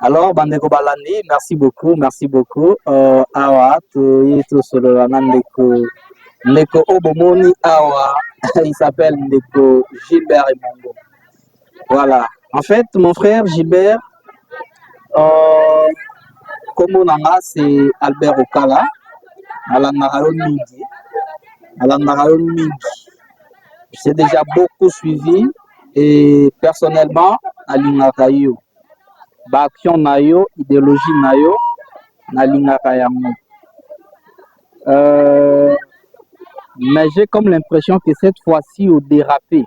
Alors, Bandeko Balandi, merci beaucoup, merci beaucoup. Awa, tu es solo la Ndeko Obomoni Awa, il s'appelle Ndeko Gilbert Emongo. Voilà. En fait, mon frère Gilbert, comme on a, c'est Albert Okala, Alanarayon Mingi. Alanarayon Mingi. J'ai déjà beaucoup suivi et personnellement, Alingakayo. Action nayo, idéologie nayo, nalingaka yango. Mais j'ai comme l'impression que cette fois-ci, au dérapé.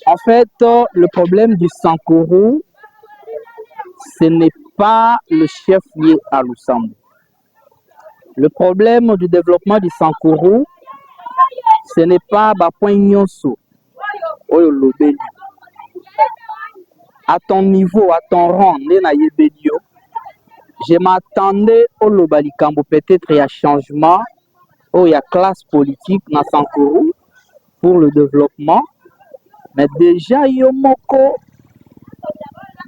En fait, le problème du Sankuru, ce n'est pas le chef lié à Lusambo. Le problème du développement du Sankuru, ce n'est pas Bapoin Nyonso, Oyo Lobeli. À ton niveau, à ton rang, Nena Yebedio, je m'attendais au Lobalikambo, peut-être il y a changement, il y a classe politique dans Sankuru pour le développement. Mais déjà, Yomoko,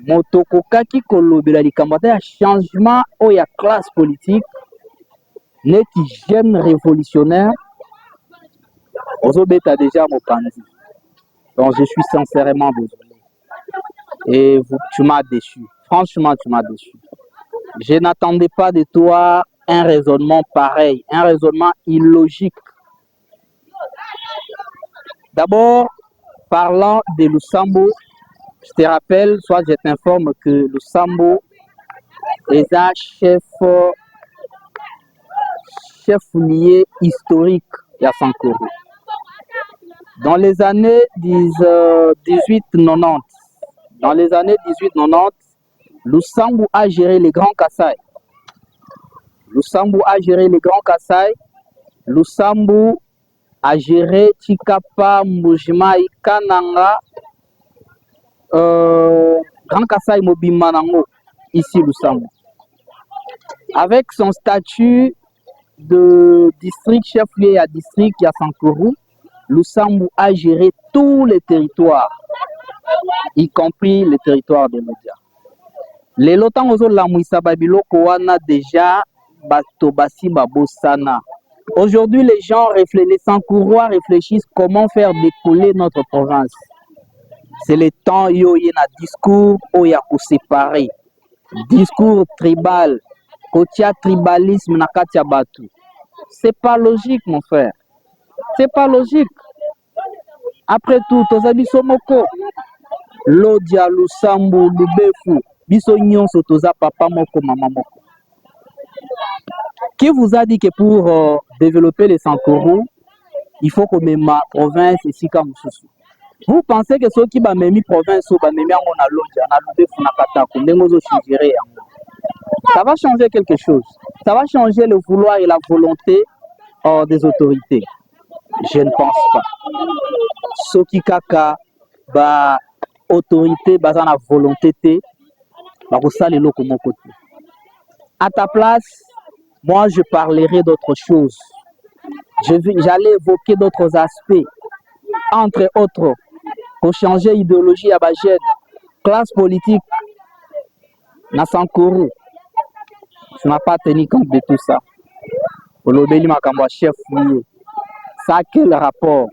Motoko Kaki Kolobalikambo, il y a changement, il y a classe politique, n'est jeune révolutionnaire, Ozobeta déjà mon candidat. Donc je suis sincèrement désolé. Et tu m'as déçu. Franchement, tu m'as déçu. Je n'attendais pas de toi un raisonnement pareil, un raisonnement illogique. D'abord, parlant de Lusambo, je te rappelle, soit je t'informe que Lusambo est un chef lié historique à Sankuru. Dans les années 1890, Lusambo a géré les Grands Kassai. Lusambo a géré Chikapa, Mbujimai, Kananga, Grand Kassai Mobimanango, ici Lusambo. Avec son statut de district chef-lieu à district à Sankuru, Lusambo a géré tous les territoires, y compris les territoires des médias. Les lotans ozo la mouissa babilo koana déjà bato basimba bosana. Aujourd'hui, les gens les Sankourois réfléchissent comment faire décoller notre province. C'est le temps yo yena discours oya ko séparer. Discours tribal, kotia tribalisme na katia batu. C'est pas logique, mon frère. C'est pas logique. Après tout, tozabi somoko, Lodia, Lusambo, Lubefu, biso nyonso toza papa moko, maman moko. Qui vous a dit que pour développer les Sankuru, il faut que ma province ici comme Soussou? Vous pensez que ceux qui ba memi province ou ba memi ango na Lodia, na Lubefu, na Katako, ndengozo chigere yango. Ça va changer quelque chose. Ça va changer le vouloir et la volonté des autorités. Je ne pense pas. Soki kaka ba autorité bazana volonté te ba kosala eloko moko te. À ta place, moi je parlerai d'autres choses. J'allais évoquer d'autres aspects, entre autres, pour changer idéologie à ba jeune, classe politique na Sankuru. Tu n'as pas tenu compte de tout ça. Olobeli makambo chef lié. Ça a quel rapport?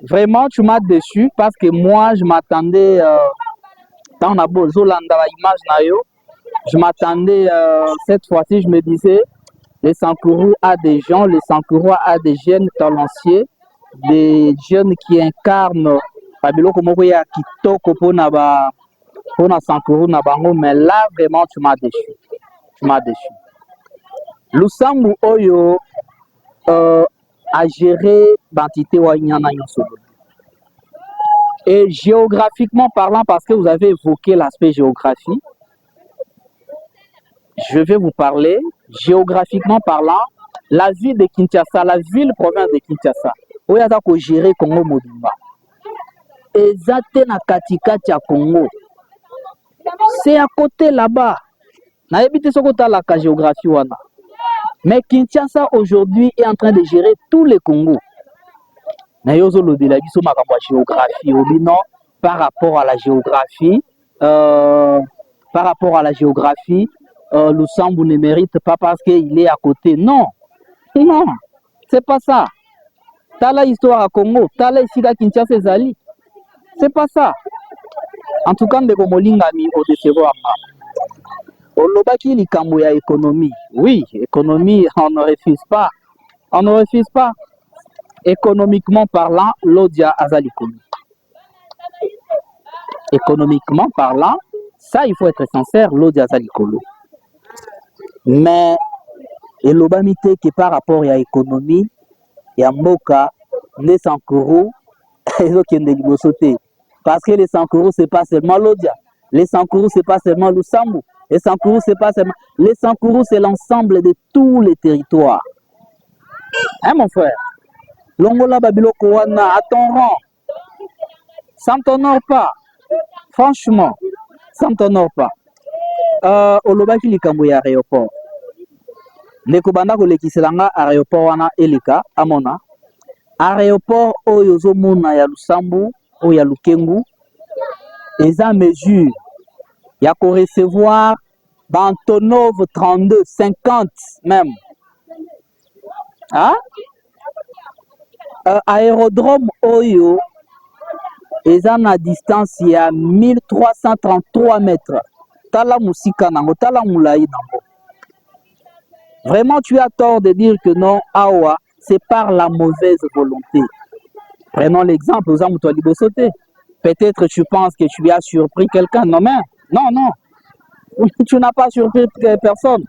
Vraiment, tu m'as déçu parce que moi, je m'attendais, dans la image nayo, je m'attendais, cette fois-ci, je me disais, les Sankuru a des gens, les Sankuru a des jeunes talentueux, des jeunes qui incarnent Pabiloko Mokoya Kitoko pona Sankuru na bango, mais là, vraiment, tu m'as déçu. Lusambo Oyo a géré l'entité Wanyana Yonsobo. Et géographiquement parlant, parce que vous avez évoqué l'aspect géographie, je vais vous parler, géographiquement parlant, la ville de Kinshasa, la ville-province de Kinshasa, où il y a géré Congo Mobimba. Ezate na katikati ya Congo. C'est à côté là-bas. Na ebite soko ta la géographie wana. Mais Kinshasa aujourd'hui est en train de gérer tous les Congos. Mais yozo lo de la biso makambo ya géographie obino par rapport à la géographie Lusambo ne mérite pas parce qu'il est à côté. Non, non, c'est pas ça. Tala histoire à Congo, tala ici à Kinshasa ezali. C'est pas ça. En tout cas, ndeko molingami au décevoir. Olobaki likambo ya économie. Oui, économie, on ne refuse pas. On ne refuse pas. Économiquement parlant, l'Odia Azalikolo. Économiquement parlant, ça, il faut être sincère, l'Odia Azalikolo. Mais, elobamite que par rapport à l'économie, il y a Mboka, les Sankoro, parce que les Sankoro, c'est pas seulement l'Odia. Les Sankoro, c'est pas seulement Lusambo. Les Sankoro, c'est pas seulement. Les Sankoro, c'est l'ensemble de tous les territoires. Hein, mon frère? Longola Babilo Kowana, à ton rang. Ça ne t'honore pas. Franchement, ça ne t'honore pas. Olobaki likambo ya aéroport. Ndeko banda kolekiselanga aéroport wana eleka amona. Aéroport oyo ozomona ya Lusambo oyo ya Lukengu eza mesure ya ko recevoir Antonov 32 50 même. Hein? Aérodrome oyo eza na distance ya 1333 mètres. Tala musika nango, tala moulayi nango. Vraiment, tu as tort de dire que non, awa, c'est par la mauvaise volonté. Prenons l'exemple, aux amoutouali Libosoté. Peut-être tu penses que tu as surpris quelqu'un. Non, mais non, non. Tu n'as pas surpris personne.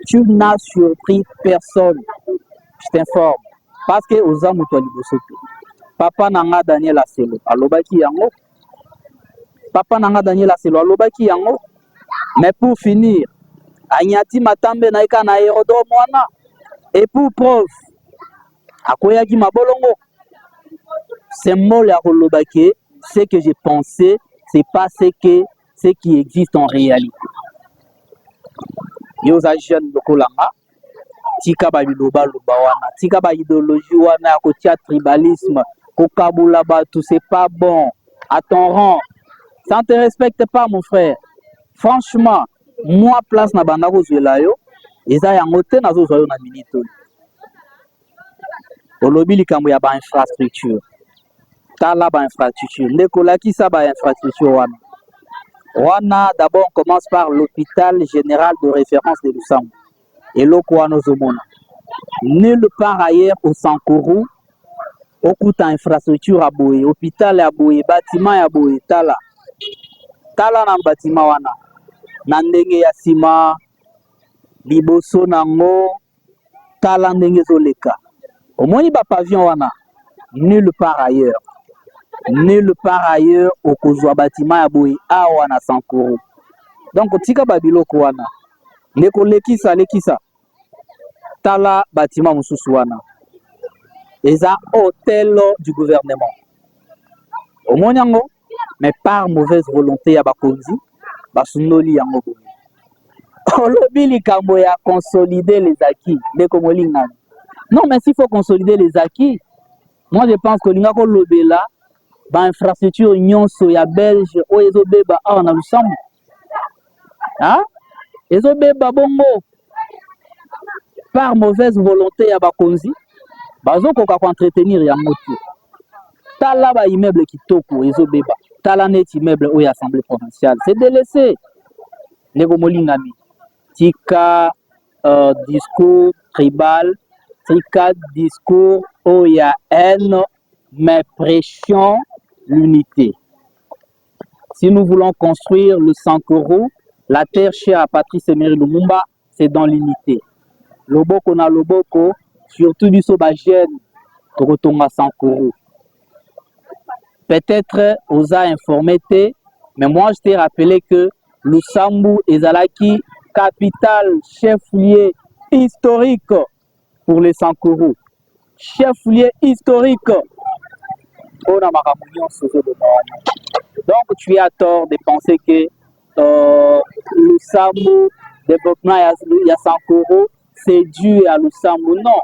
Tu n'as surpris personne. Je t'informe. Parce que aux amoutouali Libosoté. Papa nanga Daniel Aselo. Alobaki yango. Papa nanga Daniel Aselo. Alobaki yango. Mais pour finir, Agnati Matambe naika na aérodrome wana. Et pour preuve, akoyaki mabolongo. Symbole à Rolobake, ce que j'ai pensé, c'est pas ce qui existe en réalité. Yoza jeune lokolanga, tika ba biloba loba wana, tika ba idéologie wana ya kotia tribalisme, kokabula batu, c'est pas bon. À ton rang, ça ne te respecte pas mon frère. Franchement, moi place na banda kozwela yo, eza yango te nazozwa yo na minute. Olobi likambo ya ba infrastructure. Tala ba infrastructure. Ndekolaki sa ba infrastructure wana. Wana d'abord on commence par l'hôpital général de référence de Lusambo. Et l'Okwano Zomona. Nulle part ailleurs au Sankuru, okuta infrastructure à Boye, hôpital à Boye, bâtiment à Boye, tala. Tala na bâtiment wana. Na ndenge ya sima, liboso nango, tala ndenge zoleka. Omoni ba pavillon wana, nulle part ailleurs. Nulle part ailleurs au kozwa bâtiment ya Boye awa na Sankuru. Donc tika babiloko wana. Ndeko lekisa lekisa. Tala bâtiment mususu wana. Eza hôtel du gouvernement. Omoni yango, mais par mauvaise volonté ya bakonzi, basunoli yango boye. Olobi likambo ya consolider les acquis. Ndeko molingani. Non, mais s'il faut consolider les acquis, moi je pense que linga ko lobela ba infrastructure nyonso ya Belge o ezobeba awa na Lusambo. Hein? Ezobeba bongo par mauvaise volonté ya bakonzi, bazokoka ko entretenir ya moto. Tala ba immeuble kitoko ezobeba. Tala net immeuble o ya assemblée provinciale. C'est délaissé. Ndeko molingami. Tika discours tribal, tika discours o ya haine, mais prêchons l'unité. Si nous voulons construire le Sankoro, la terre chère à Patrice Emery Lumumba, c'est dans l'unité. Loboko na loboko, surtout du Sobagène, Tokotonga Sankoro. Peut-être aux a informé, mais moi je t'ai rappelé que Lusambo ezalaki capitale, chef-lieu historique pour les Sankoro. Chef-lieu historique. Donc tu as tort de penser que Lusambo, développement ya Sankoro, c'est dû à Lusambu. Non.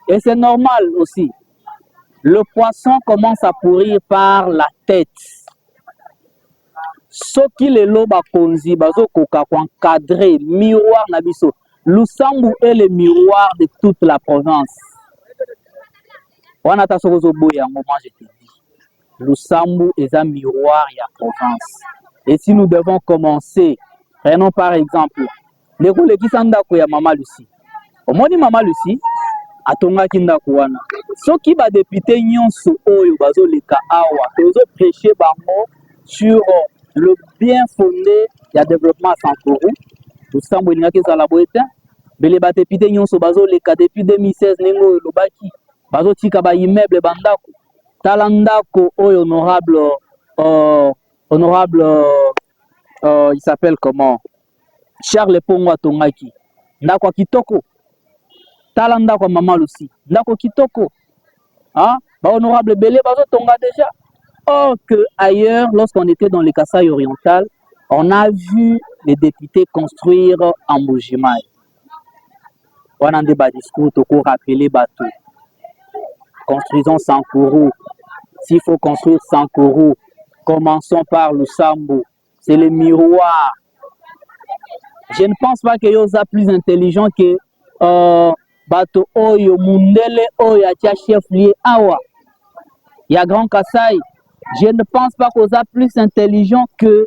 Et c'est normal aussi. Le poisson commence à pourrir par la tête. Ce qui les loba konzi, bazo koka encadré, miroir nabiso. Lusambu est le miroir de toute la province. Wana ta sokozo boya, moi je te dis. Lusambu est un miroir de la province. Et si nous devons commencer, prenons par exemple, les roules qui sont d'accord ya Mama Lucie. Au moins Mama Lucie, atongaki ndako wana. Soki ba député nyonso oyo bazo leka awa, tozo prêcher bango sur le bien fondé ya développement Sankuru. Lusambu elingaki ezala boye te. Bele ba député nyonso bazo leka depuis 2016 nengo lobaki. Bazo tika ba immeuble bandako. Tala ndako oyo honorable il s'appelle comment? Charles Pongo atongaki. Ndako kitoko. Tala ndako Mama Lucie. Ndako kitoko. Hein? Bah honorable Belé bazo tonga déjà. Or que ailleurs, lorsqu'on était dans les Kasaï orientales, on a vu les députés construire en Mbujimayi. On a des discours pour rappeler bateau. Construisons Sankuru. S'il faut construire Sankuru, commençons par Lusambu. C'est le miroir. Je ne pense pas qu'il y ait plus intelligent que bateau Oyo, Mundele Oyo, atia chef lié Awa. Il y a Grand Kasaï. Je ne pense pas qu'il y ait plus intelligent que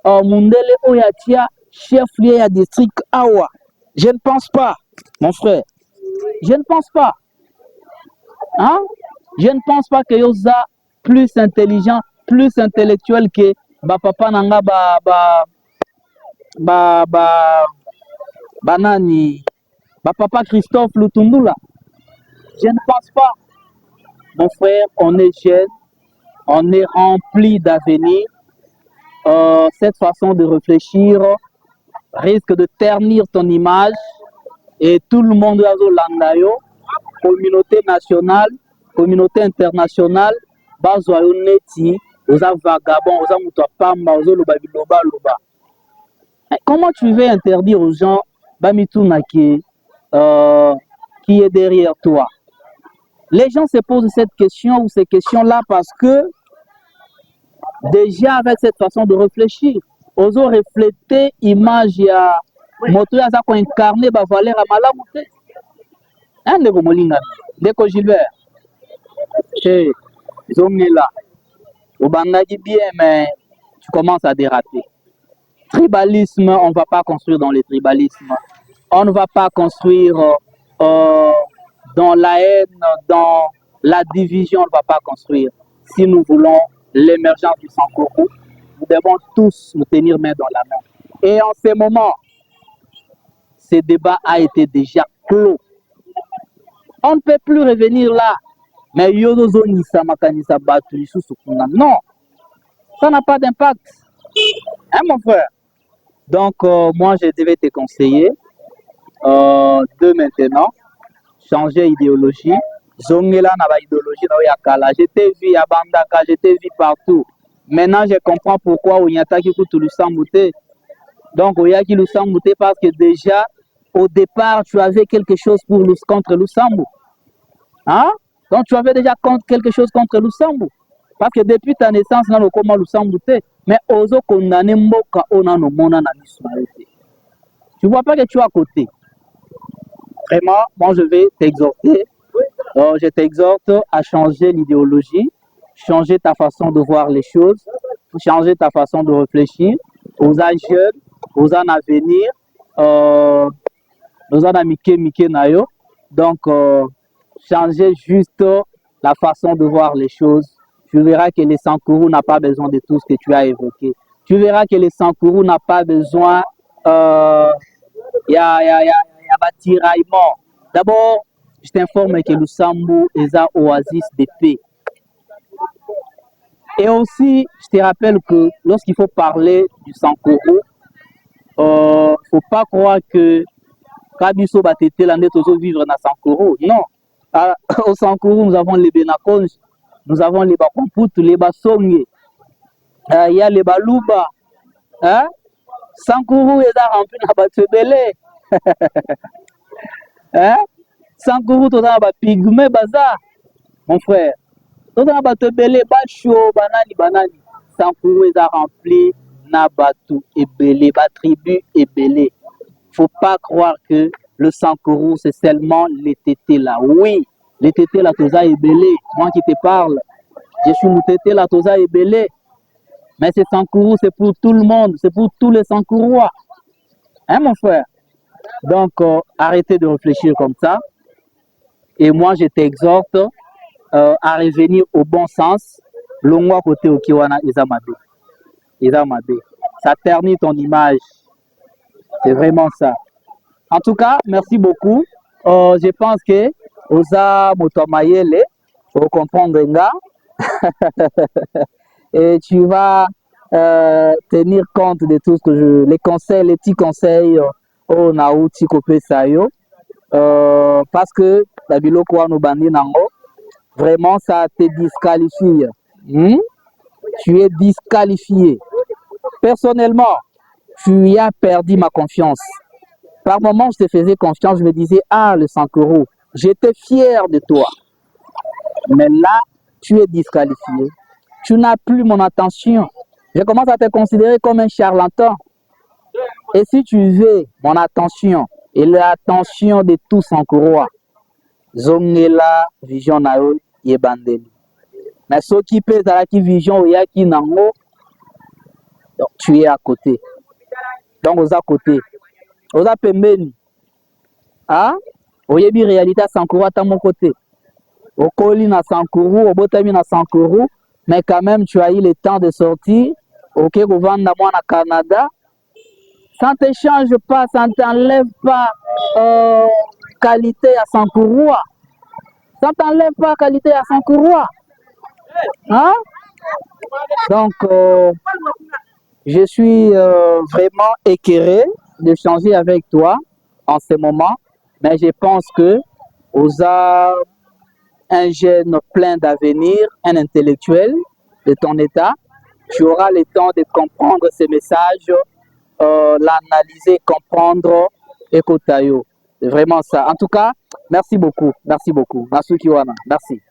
Mundele Oyo, atia chef lié à district Awa. Je ne pense pas, mon frère. Je ne pense pas. Hein? Je ne pense pas qu'il y ait plus intelligent, plus intellectuel que papa nanga banani papa Christophe Lutundula. Je ne pense pas. Mon frère, on est jeune, on est rempli d'avenir. Cette façon de réfléchir risque de ternir ton image et tout le monde a landayo, communauté nationale, communauté internationale, bazoyo neti, oza vagabond, oza muto pamba, ozo loba biloba loba. Comment tu veux interdire aux gens bamituna qui est derrière toi? Les gens se posent cette question ou ces questions-là parce que déjà avec cette façon de réfléchir, ozo refléter image ya moto ya za ko incarner ba valeur à malamu te. Hein ndeko molinga, ndeko Gilbert. Chez Zongela. Au bandagi bien mais tu commences à déraper. Tribalisme, on ne va pas construire dans le tribalisme. On ne va pas construire dans la haine, dans la division, on ne va pas construire. Si nous voulons l'émergence du Sankuru, nous devons tous nous tenir main dans la main. Et en ce moment, ce débat a été déjà clos. On ne peut plus revenir là. Mais non, ça n'a pas d'impact. Hein, mon frère? Donc, moi, je devais te conseiller de maintenant changer idéologie. Zongela na ba idéologie na yakala. Je t'ai vu à Bandaka, je t'ai vu partout. Maintenant, je comprends pourquoi Onyataki kutu Lusambu te. Donc, Oyaki Lusambu te parce que déjà, au départ, tu avais quelque chose contre Lusambu. Hein? Donc, tu avais déjà quelque chose contre Lusambu. Parce que depuis ta naissance, dans le coma Lusambu te. Mais ozo condamné mboka ona no mona na mismaete. Tu vois pas que tu es à côté. Vraiment, moi je vais t'exhorter. Je t'exhorte à changer l'idéologie, changer ta façon de voir les choses, changer ta façon de réfléchir. Aux jeunes, aux en avenir, aux en mike nayo. Donc, changer juste la façon de voir les choses. Tu verras que les Sankuru n'a pas besoin de tout ce que tu as évoqué. Tu verras que les Sankuru n'a pas besoin y a tiraillement. D'abord, je t'informe que Lusambu est un oasis de paix. Et aussi, je te rappelle que lorsqu'il faut parler du Sankuru, faut pas croire que Kabiso Batete l'année toujours vivre dans Sankuru. Non. Au Sankuru, nous avons les Benakonj, nous avons les Bakomputu, les Basonge, il y a les Baluba. Hein? Sankuru est rempli de Batebele. Hein? Sankourou, tu as pygmée bazar, mon frère. Tu as te belé, bacho, banani. Sankourou est rempli, na batu et belé, ba tribu et belé. Faut pas croire que le Sankourou, c'est seulement les tétés là. Oui, les tétés là, Toza et belé. Moi qui te parle, je suis mon tété là, Toza et belé. Mais c'est Sankourou, c'est pour tout le monde, c'est pour tous les Sankourouas. Hein, mon frère? Donc, arrêtez de réfléchir comme ça. Et moi, je t'exhorte à revenir au bon sens. L'ongwa côté au Kiwana, Izamabe. Ça ternit ton image. C'est vraiment ça. En tout cas, merci beaucoup. Je pense que Oza Motomayele, pour comprendre nga, et tu vas tenir compte de tout ce que les conseils, les petits conseils au Naouti Kopé Sayo. Parce que la biloko wa no bandi nango, vraiment ça te disqualifie. Tu es disqualifié. Personnellement, tu as perdu ma confiance. Par moments, je te faisais confiance, je me disais, ah, le Sankourou, j'étais fier de toi. Mais là, tu es disqualifié. Tu n'as plus mon attention. Je commence à te considérer comme un charlatan. Et si tu veux mon attention et l'attention de tous Sankouroua, Zongela, vision nao, yebandeli. Mais ceux qui pèsent à la vision ou yaki nango, donc tu es à côté. Donc aux à côté. Aux à pembeni. Ah? Oyebi réalité à Sankourou à mon côté. Au Koli na Sankourou, au Botami na Sankourou, mais quand même tu as eu le temps de sortir. Ok, vous vendez moi na Canada. Ça ne te change pas, ça ne t'enlève pas qualité à Sankourou. Ça ne t'enlève pas qualité à Sankourou. Hein? Donc, je suis vraiment écœuré de changer avec toi en ce moment, mais je pense que Oza, un jeune plein d'avenir, un intellectuel de ton état, tu auras le temps de comprendre ces messages, l'analyser, comprendre, écouter. C'est vraiment ça. En tout cas, merci beaucoup. Merci beaucoup. Merci Kiwana. Merci.